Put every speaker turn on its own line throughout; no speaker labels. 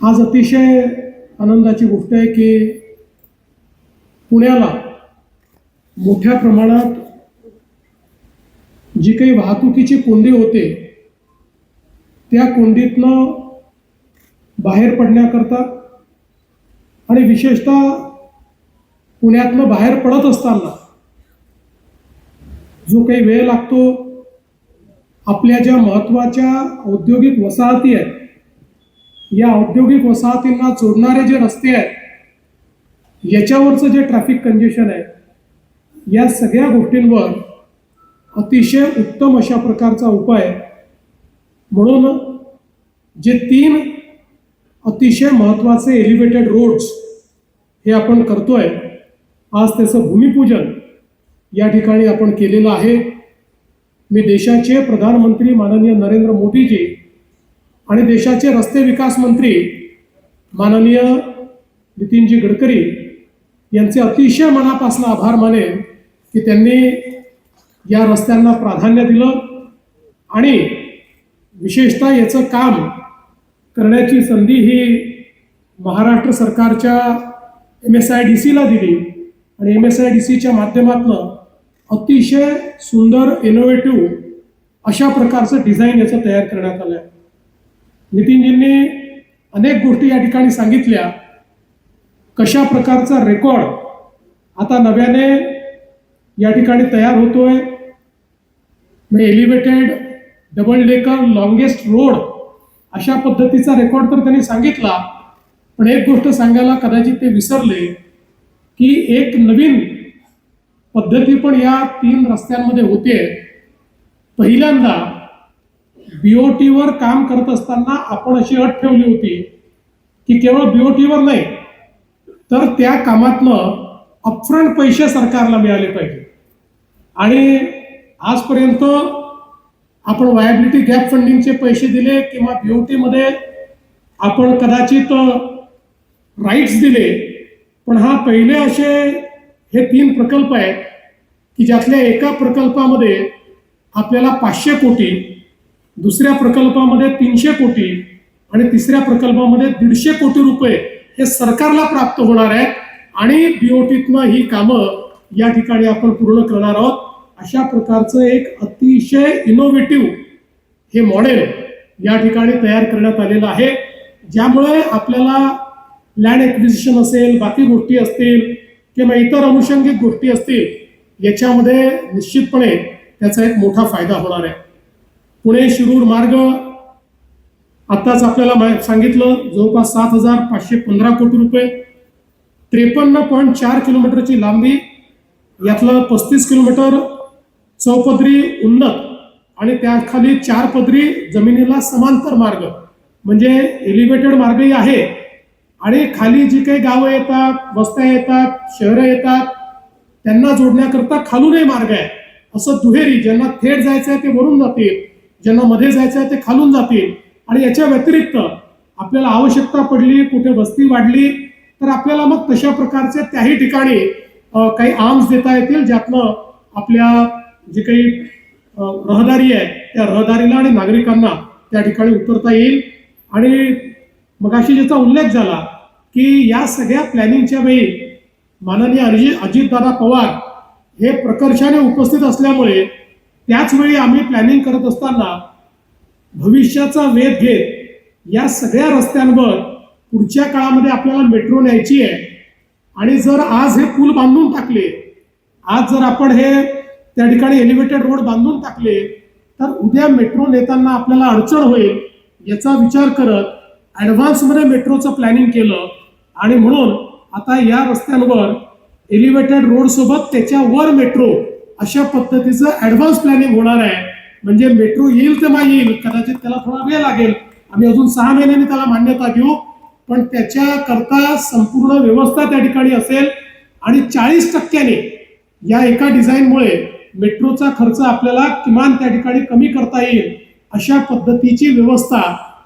आज अतिशय आनंदाची गोष्ट आहे की पुण्याला मोठ्या प्रमाणात जी काही वाहतुकीची कोंडी होते त्या कोंडीतनं बाहेर पडण्याकरता आणि विशेषतः पुण्यातनं बाहेर पडत असताना जो काही वेळ लागतो, आपल्या ज्या महत्त्वाच्या औद्योगिक वसाहती आहेत, या औद्योगिक वसाहतींना जोडणारे जे रस्ते आहेत, याच्यावरचं जे ट्रॅफिक कंजेशन आहे, या सगळ्या गोष्टींवर अतिशय उत्तम अशा प्रकारचा उपाय म्हणून जे 3 अतिशय महत्त्वाचे एलिव्हेटेड रोड्स हे आपण करतोय, आज त्याचं भूमिपूजन या ठिकाणी आपण केलेलं आहे. मी देशाचे प्रधानमंत्री माननीय नरेंद्र मोदीजी आणि देशाचे रस्ते विकास मंत्री माननीय नितीनजी गडकरी यांचे अतिशय मनापासून आभार मानेन की त्यांनी या रस्त्यांना प्राधान्य दिलं आणि विशेषतः याचं काम करण्याची संधी ही महाराष्ट्र सरकारच्या MSIDCला दिली आणि MSIDCच्या माध्यमातून अतिशय सुंदर इनोव्हेटिव्ह अशा प्रकारचं डिझाईन याचं तयार करण्यात आलं आहे. नितीनजींनी अनेक गोष्टी या ठिकाणी सांगितल्या, कशा प्रकारचा रेकॉर्ड आता नव्याने या ठिकाणी तयार होतोय. Elevated double decker longest road अशा पद्धतीचा रेकॉर्ड तर त्यांनी सांगितला, पण एक गोष्ट सांगायला कदाचित ते विसरले की एक नवीन पद्धती पण या 3 रस्त्यांमध्ये होते. पहिल्यांदा BOTवर काम करत असताना आपण अशी अट ठेवली होती की केवळ BOTवर नाही तर त्या कामातनं अपफ्रंट पैसे सरकारला मिळाले पाहिजे. आणि आजपर्यंत आपण वायबिलिटी गॅप फंडिंगचे पैसे दिले किंवा BOTमध्ये आपण कदाचित राईट्स दिले, पण हा पहिले असे हे 3 प्रकल्प आहेत की ज्यातल्या एका प्रकल्पामध्ये आपल्याला 500 कोटी, दुसऱ्या प्रकल्पामध्ये 300 कोटी आणि तिसऱ्या प्रकल्पामध्ये 150 कोटी रुपये हे सरकारला प्राप्त होणार आहेत आणि BOTतनं ही कामं या ठिकाणी आपण पूर्ण करणार आहोत. अशा प्रकारचं एक अतिशय इनोव्हेटिव्ह हे मॉडेल या ठिकाणी तयार करण्यात आलेलं आहे, ज्यामुळे आपल्याला लँड ॲक्विजिशन असेल, बाकी गोष्टी असतील किंवा इतर अनुषंगिक गोष्टी असतील, याच्यामध्ये निश्चितपणे त्याचा एक मोठा फायदा होणार आहे. पुणे शिरूर मार्ग आत्ताच आपल्याला सांगितलं जवळपास 7,515 कोटी रुपये, 53.4 किलोमीटरची लांबी, यातलं 35 किलोमीटर चौपदरी उन्नत आणि त्याखाली 4 पदरी जमिनीला समांतर मार्ग, म्हणजे एलिव्हेटेड मार्गही आहे आणि खाली जी काही गावं येतात, वस्त्या येतात, शहरं येतात, त्यांना जोडण्याकरता खालूनही मार्ग आहे. असं दुहेरी, ज्यांना थेट जायचं आहे ते वरून जातील, ज्यांना मध्ये जायचं आहे ते खालून जातील. आणि याच्या व्यतिरिक्त आपल्याला आवश्यकता पडली, कुठे वस्ती वाढली तर आपल्याला मग तशा प्रकारचे त्याही ठिकाणी काही आर्म्स देता येतील, ज्यातनं आपल्या जी काही रहदारी आहे त्या रहदारीला आणि नागरिकांना त्या ठिकाणी उतरता येईल. आणि मगाशी ज्याचा उल्लेख झाला की या सगळ्या प्लॅनिंगच्या वेळी माननीय अजितदादा पवार हे प्रकर्षाने उपस्थित असल्यामुळे त्याचवेळी आम्ही प्लॅनिंग करत असताना भविष्याचा वेध घेत या सगळ्या रस्त्यांवर पुढच्या काळामध्ये आपल्याला मेट्रो न्यायची आहे. आणि जर आज हे पूल बांधून टाकले, आज जर आपण हे त्या ठिकाणी एलिव्हेटेड रोड बांधून टाकले तर उद्या मेट्रो नेताना आपल्याला अडचण होईल, याचा विचार करत ॲडव्हान्समध्ये मेट्रोचं प्लॅनिंग केलं. आणि म्हणून आता या रस्त्यांवर एलिव्हेटेड रोडसोबत त्याच्यावर मेट्रो अशा पद्धतीचं ॲडव्हान्स प्लॅनिंग होणार आहे. म्हणजे मेट्रो येईल तेव्हा येईल, कदाचित त्याला थोडा वेळ लागेल, आम्ही अजून 6 महिन्यांनी त्याला मान्यता देऊ, पण त्याच्याकरता संपूर्ण व्यवस्था त्या ठिकाणी असेल. आणि 40% या एका डिझाईनमुळे मेट्रोचा खर्च आपल्याला किमान त्या ठिकाणी कमी करता येईल, अशा पद्धतीची व्यवस्था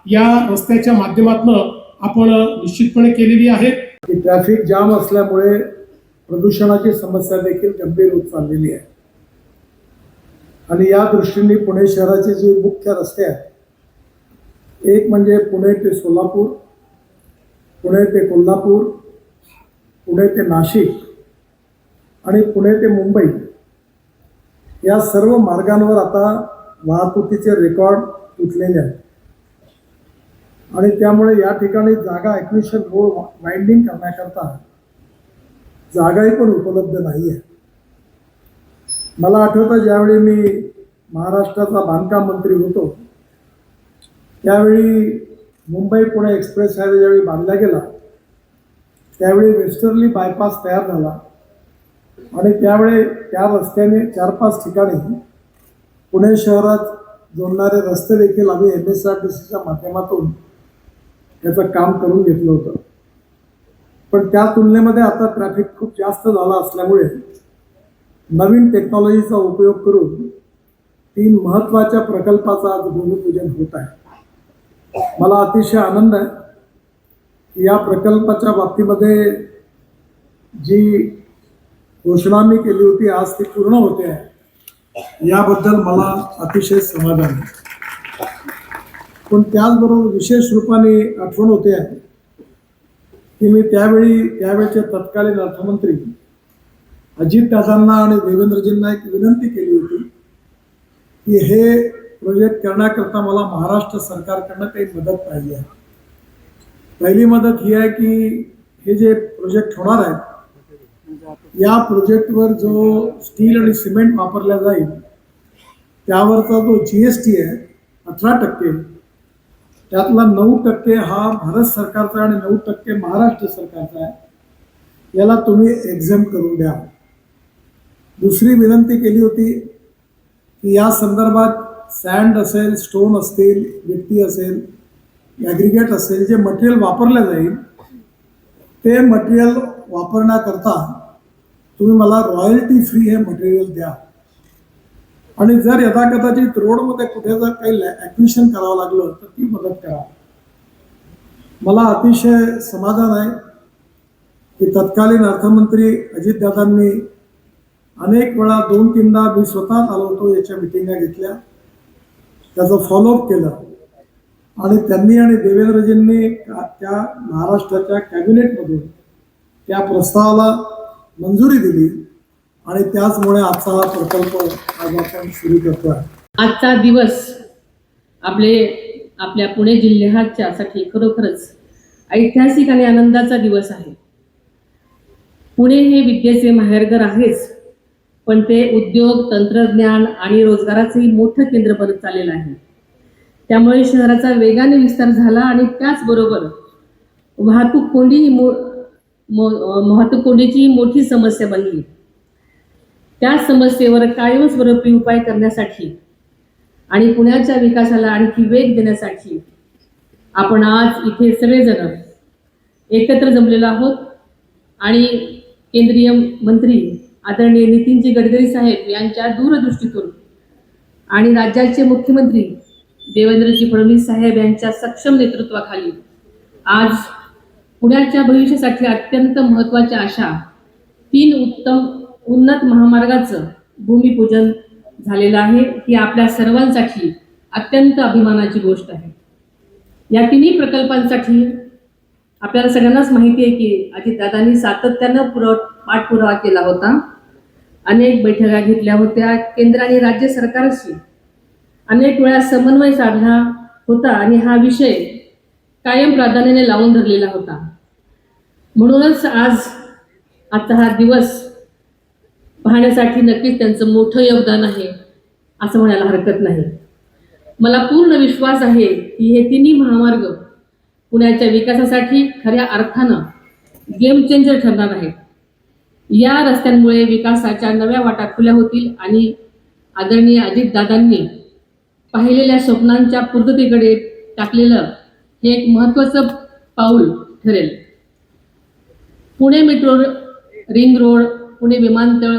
या रस्त्याच्या माध्यमातून आपण निश्चितपणे केलेली आहे.
ट्रॅफिक जाम असल्यामुळे प्रदूषणाची समस्या देखील गंभीर होत चाललेली आहे आणि या दृष्टीने पुणे शहराचे जे मुख्य रस्ते आहेत, एक म्हणजे पुणे ते सोलापूर, पुणे ते कोल्हापूर, पुणे ते नाशिक आणि पुणे ते मुंबई या सर्व मार्गांवर आता वाहतुकीचे रेकॉर्ड तुटलेले आहेत आणि त्यामुळे या ठिकाणी जागा ॲक्विशन रोड वाइंडिंग करण्याकरता जागाही पण उपलब्ध नाही आहे. मला आठवतं ज्यावेळी मी महाराष्ट्राचा बांधकाम मंत्री होतो त्यावेळी मुंबई पुणे एक्सप्रेस हायवे ज्यावेळी बांधला गेला त्यावेळी वेस्टर्ली बायपास तयार झाला आणि त्यावेळी त्या रस्त्याने 4-5 ठिकाणी पुणे शहरात जोडणारे रस्ते देखील आम्ही MSRDCच्या माध्यमातून त्याचं काम करून घेतलं होतं. पण त्या तुलनेमध्ये आता ट्रॅफिक खूप जास्त झाला असल्यामुळे नवीन टेक्नॉलॉजीचा उपयोग करून 3 महत्त्वाच्या प्रकल्पाचं आज भूमिपूजन होत आहे. मला अतिशय आनंद आहे की या प्रकल्पाच्या बाबतीमध्ये जी घोषणा मी केली होती आज ती पूर्ण होते आहे याबद्दल मला अतिशय समाधान आहे. पण त्याचबरोबर विशेष रूपाने आठवण होते आहे की मी त्यावेळेचे तत्कालीन अर्थमंत्री अजितदादांना आणि देवेंद्रजींना एक विनंती केली होती की हे प्रोजेक्ट करण्याकरता मला महाराष्ट्र सरकारकडनं काही मदत पाहिजे आहे. पहिली मदत ही आहे की हे जे प्रोजेक्ट होणार आहे या प्रोजेक्टवर जो स्टील आणि सिमेंट वापरला जाईल त्यावरचा जो GST आहे 18%, त्यातला 9% हा भारत सरकारचा आणि 9% महाराष्ट्र सरकारचा आहे. याला तुम्ही एक्झेम्प्ट करून द्या. दुसरी विनंती केली होती की या संदर्भात सँड असेल, स्टोन असतील, गिट्टी असेल, ॲग्रिगेट असेल, जे मटेरियल वापरलं जाईल ते मटेरियल वापरण्याकरता तुम्ही मला रॉयल्टी फ्री हे मटेरियल द्या आणि जर यथाकदाचित रोडमध्ये कुठे जर काही ॲक्विशन करावं लागलं तर ती मदत करा. मला अतिशय समाधान आहे की तत्कालीन अर्थमंत्री अजितदादांनी अनेक वेळा 2-3दा मी स्वतः आलो होतो याच्या मिटिंगा घेतल्या, त्याचं फॉलोअप केलं आणि त्यांनी आणि देवेंद्रजींनी त्या महाराष्ट्राच्या कॅबिनेटमधून त्या प्रस्तावाला मंजुरी दिली आणि त्याचमुळे आजचा हा प्रकल्प आज आपण सुरू करतोय.
आजचा दिवस आपल्या पुणे जिल्ह्याच्यासाठी खरोखरच ऐतिहासिक आणि आनंदाचा दिवस आहे. पुणे हे विद्येचे माहेरघर आहेच, पण ते उद्योग, तंत्रज्ञान आणि रोजगाराचंही मोठं केंद्र बनत चाललेलं आहे. त्यामुळे शहराचा वेगाने विस्तार झाला आणि त्याचबरोबर वाहतूक कोंडीची मोठी समस्या बनली. त्या समस्येवर कायमस्वरूपी उपाय करण्यासाठी आणि पुण्याच्या विकासाला आणखी वेग देण्यासाठी आपण आज इथे सगळेजण एकत्र जमलेलो आहोत आणि केंद्रीय मंत्री आदरणीय नितीनजी गडकरी साहेब यांच्या दूरदृष्टीतून आणि राज्याचे मुख्यमंत्री देवेंद्रजी फडणवीस साहेब यांच्या सक्षम नेतृत्वाखाली आज पुण्याच्या भविष्यासाठी अत्यंत महत्त्वाच्या अशा 3 उन्नत महामार्गाचं भूमिपूजन झालेलं आहे. ही आपल्या सर्वांसाठी अत्यंत अभिमानाची गोष्ट आहे. या 3 प्रकल्पांसाठी आपल्याला सगळ्यांनाच माहिती आहे की अजितदादांनी सातत्यानं पाठपुरावा केला होता, अनेक बैठका घेतल्या होत्या, केंद्र आणि राज्य सरकारशी अनेक वेळा समन्वय साधला होता आणि हा विषय कायम प्राधान्याने लावून धरलेला होता. म्हणूनच आजचा हा दिवस पाहण्यासाठी नक्कीच त्यांचं मोठं योगदान आहे असं म्हणायला हरकत नाही. मला पूर्ण विश्वास आहे की हे 3 महामार्ग पुण्याच्या विकासासाठी खऱ्या अर्थानं गेम चेंजर ठरणार आहेत. या रस्त्यांमुळे विकासाच्या नव्या वाटा खुल्या होतील आणि आदरणीय अजितदादांनी पाहिलेल्या स्वप्नांच्या पूर्ततेकडे टाकलेलं हे एक महत्त्वाचं पाऊल ठरेल. Pune metro ring road, Pune विमानतळ,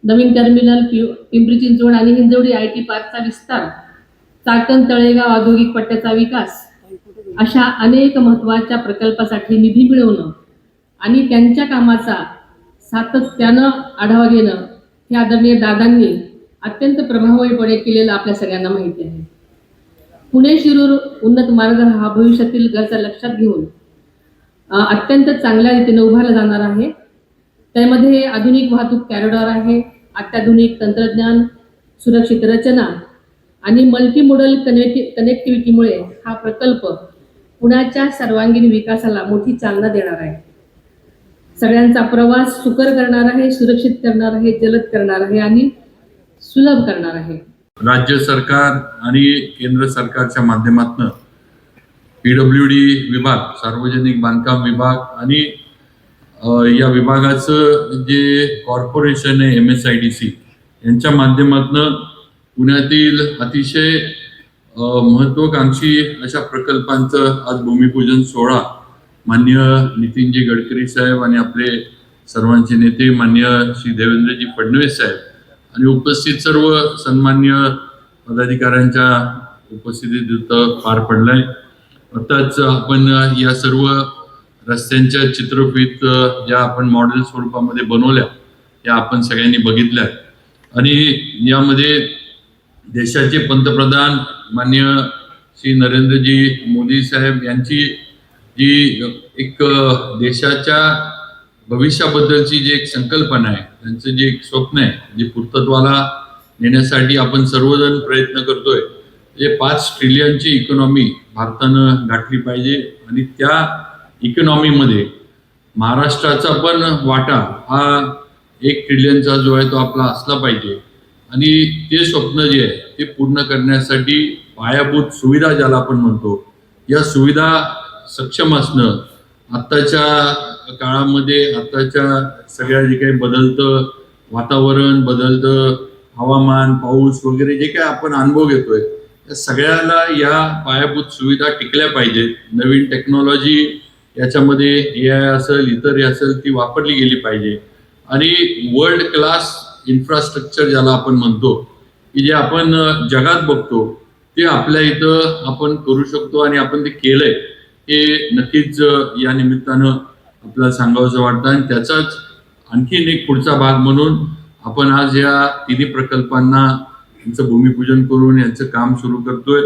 नवीन टर्मिनल, पिंपरी चिंचवड आणि हिंजवडी IT पार्कचा विस्तार, चाकण तळेगाव औद्योगिक पट्ट्याचा विकास अशा अनेक महत्त्वाच्या प्रकल्पासाठी निधी मिळवणं आणि त्यांच्या कामाचा सातत्यानं आढावा घेणं हे आदरणीय दादांनी अत्यंत प्रभावीपणे केलेलं आपल्या सगळ्यांना माहिती आहे. पुणे शिरूर उन्नत मार्ग हा भविष्यातील गरजा लक्षात घेऊन अत्यंत चांगल्या रीतीने उभारला जाणार आहे. त्यामध्ये आधुनिक वाहतूक कॉरिडॉर आहे, अत्याधुनिक तंत्रज्ञान, सुरक्षित रचना आणि मल्टीमोडल कनेक्टिव्हिटीमुळे हा प्रकल्प पुण्याच्या सर्वांगीण विकासाला मोठी चालना देणार आहे. सगळ्यांचा प्रवास सुकर करणार आहे, सुरक्षित करणार आहे, जलद करणार आहे आणि सुलभ करणार आहे.
राज्य सरकार आणि केंद्र सरकारच्या माध्यमातून PWD विभाग, सार्वजनिक बांधकाम विभाग आणि या विभागाचं जे कॉर्पोरेशन आहे MSIDC यांच्या माध्यमातून पुण्यातील अतिशय महत्वाकांक्षी अशा प्रकल्पांचं आज भूमिपूजन सोहळा माननीय नितीनजी गडकरी साहेब आणि आपले सर्वांचे नेते माननीय श्री देवेंद्रजी फडणवीस साहेब आणि उपस्थित सर्व सन्मान्य पदाधिकाऱ्यांच्या उपस्थितीत इथं पार पडलाय. आताच आपण या सर्व रस्त्यांच्या चित्रफित ज्या आपण मॉडेल स्वरूपामध्ये बनवल्या त्या आपण सगळ्यांनी बघितल्या आणि यामध्ये देशाचे पंतप्रधान माननीय श्री नरेंद्रजी मोदी साहेब यांची जी एक देशाच्या भविष्याबद्दलची जी एक संकल्पना आहे, त्यांचं जे एक स्वप्न आहे, जे पूर्तत्वाला नेण्यासाठी आपण सर्वजण प्रयत्न करतोय. जे 5 ट्रिलियनची इकॉनॉमी भारतानं गाठली पाहिजे आणि त्या इकॉनॉमीमध्ये महाराष्ट्राचा पण वाटा हा 1 ट्रिलियनचा जो आहे तो आपला असला पाहिजे आणि ते स्वप्न जे आहे ते पूर्ण करण्यासाठी पायाभूत सुविधा ज्याला आपण म्हणतो, या सुविधा सक्षम असणं आत्ताच्या काळामध्ये, आत्ताच्या सगळ्या जे काही बदलतं वातावरण, बदलतं हवामान, पाऊस वगैरे जे काही आपण अनुभव घेतोय या सगळ्याला या पायाभूत सुविधा टिकल्या पाहिजेत. नवीन टेक्नॉलॉजी याच्यामध्ये AI असेल, इतर असेल ती वापरली गेली पाहिजे आणि वर्ल्ड क्लास इन्फ्रास्ट्रक्चर ज्याला आपण म्हणतो की जे आपण जगात बघतो ते आपल्या इथं आपण करू शकतो आणि आपण ते केलंय हे नक्कीच या निमित्तानं आपल्याला सांगावंसं वाटतं आणि त्याचाच आणखीन एक पुढचा भाग म्हणून आपण आज या तिन्ही प्रकल्पांना यांचं भूमिपूजन करून यांचं काम सुरू करतोय.